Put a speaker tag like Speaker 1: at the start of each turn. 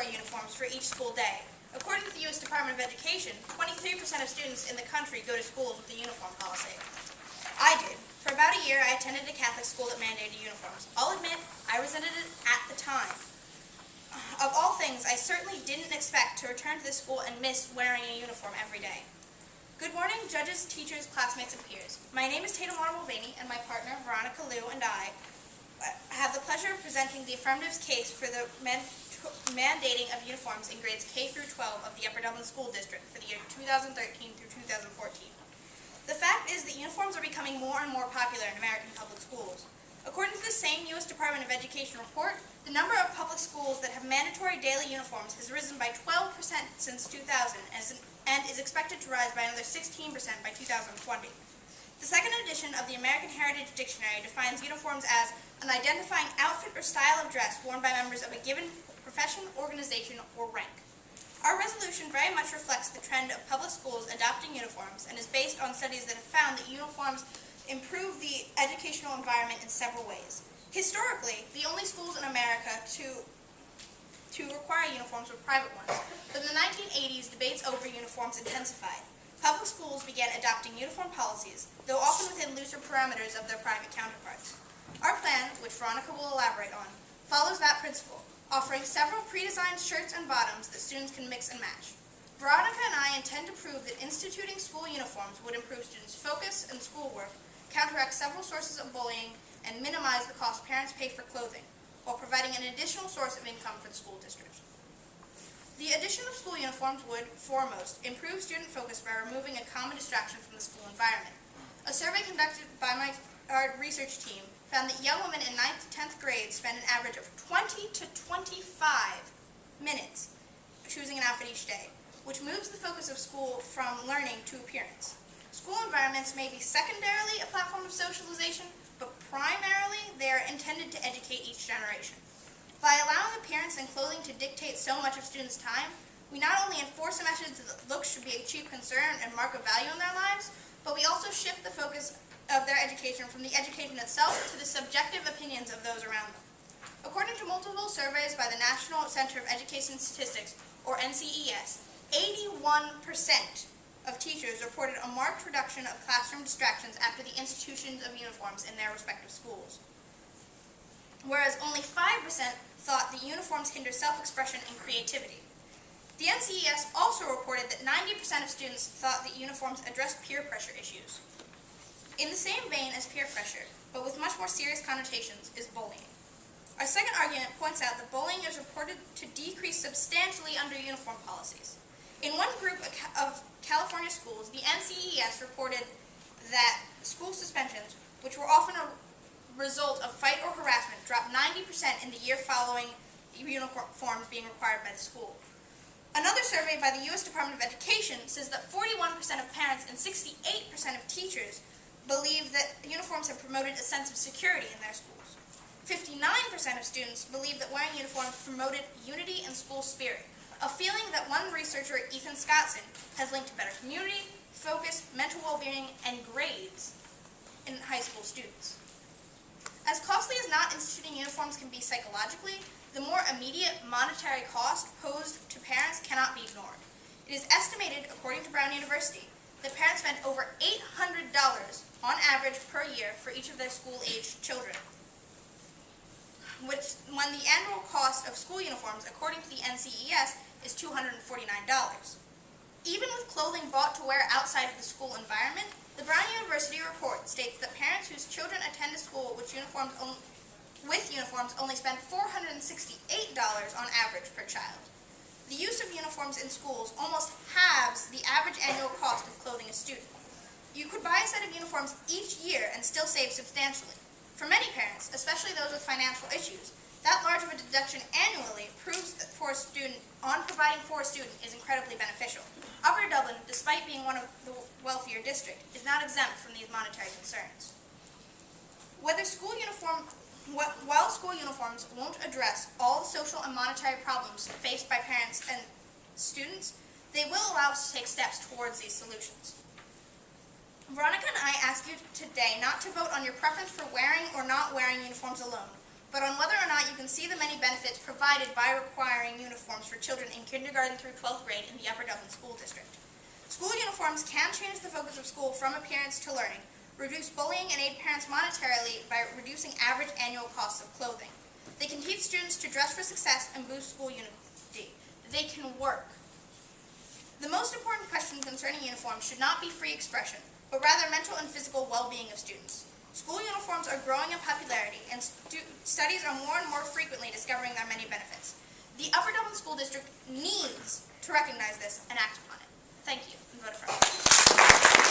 Speaker 1: mandatory uniforms for each school day. According to the U.S. Department of Education, 23% of students in the country go to schools with a uniform policy. I did. For about a year, I attended a Catholic school that mandated uniforms. I'll admit, I resented it at the time. Of all things, I certainly didn't expect to return to the school and miss wearing a uniform every day. Good morning, judges, teachers, classmates, and peers. My name is Tatum and my partner, Veronica Liu, and I have the pleasure of presenting the affirmative case for the mandating of uniforms in grades K through 12 of the Upper Dublin School District for the year 2013 through 2014. The fact is that uniforms are becoming more and more popular in American public schools. According to the same U.S. Department of Education report, the number of public schools that have mandatory daily uniforms has risen by 12% since 2000 and is expected to rise by another 16% by 2020. The second edition of the American Heritage Dictionary defines uniforms as an identifying outfit or style of dress worn by members of a given profession, organization, or rank. Our resolution very much reflects the trend of public schools adopting uniforms and is based on studies that have found that uniforms improve the educational environment in several ways. Historically, the only schools in America to require uniforms were private ones, but in the 1980s, debates over uniforms intensified. Public schools began adopting uniform policies, though often within looser parameters of their private counterparts. Our plan, which Veronica will elaborate on, follows that principle, offering several pre-designed shirts and bottoms that students can mix and match. Veronica and I intend to prove that instituting school uniforms would improve students' focus and schoolwork, counteract several sources of bullying, and minimize the cost parents pay for clothing, while providing an additional source of income for the school district. The addition of school uniforms would, foremost, improve student focus by removing a common distraction from the school environment. A survey conducted by our research team found that young women in 9th to 10th grades spend an average of 20 to 25 minutes choosing an outfit each day, which moves the focus of school from learning to appearance. School environments may be secondarily a platform of socialization, but primarily they are intended to educate each generation. By allowing appearance and clothing to dictate so much of students' time, we not only enforce a message that looks should be a chief concern and mark of value in their lives, but we also shift the focus of their education from the education itself to the subjective opinions of those around them. According to multiple surveys by the National Center of Education Statistics, or NCES, 81% of teachers reported a marked reduction of classroom distractions after the institution of uniforms in their respective schools, whereas only 5% thought the uniforms hinder self-expression and creativity. The NCES also reported that 90% of students thought that uniforms addressed peer pressure issues. In the same vein as peer pressure, but with much more serious connotations, is bullying. Our second argument points out that bullying is reported to decrease substantially under uniform policies. In one group of California schools, the NCES reported that school suspensions, which were often a result of fight or harassment, dropped 90% in the year following uniforms being required by the school. Another survey by the U.S. Department of Education says that 41% of parents and 68% of teachers believe that uniforms have promoted a sense of security in their schools. 59% of students believe that wearing uniforms promoted unity and school spirit, a feeling that one researcher, Ethan Scottson, has linked to better community, focus, mental well-being, and grades in high school students. As costly as not instituting uniforms can be psychologically, the more immediate monetary cost posed to parents cannot be ignored. It is estimated, according to Brown University, that parents spend over $800 on average per year for each of their school-aged children, when the annual cost of school uniforms, according to the NCES, is $249. Even with clothing bought to wear outside of the school environment, the Brown University report states that parents whose children attend a school with uniforms only spend $468 on average per child. The use of uniforms in schools almost halves the average annual cost of clothing a student. You could buy a set of uniforms each year and still save substantially. For many parents, especially those with financial issues, that large of a deduction annually proves that providing for a student is incredibly beneficial. Upper Dublin, despite being one of the wealthier districts, is not exempt from these monetary concerns. While school uniforms won't address all the social and monetary problems faced by parents and students, they will allow us to take steps towards these solutions. Veronica and I ask you today not to vote on your preference for wearing or not wearing uniforms alone, but on whether or not you can see the many benefits provided by requiring uniforms for children in kindergarten through 12th grade in the Upper Dublin School District. School uniforms can change the focus of school from appearance to learning, reduce bullying, and aid parents monetarily by reducing average annual costs of clothing. They can teach students to dress for success and boost school unity. They can work. The most important question concerning uniforms should not be free expression, but rather mental and physical well-being of students. School uniforms are growing in popularity, and studies are more and more frequently discovering their many benefits. The Upper Dublin School District needs to recognize this and act upon it. Thank you, and vote affirmative.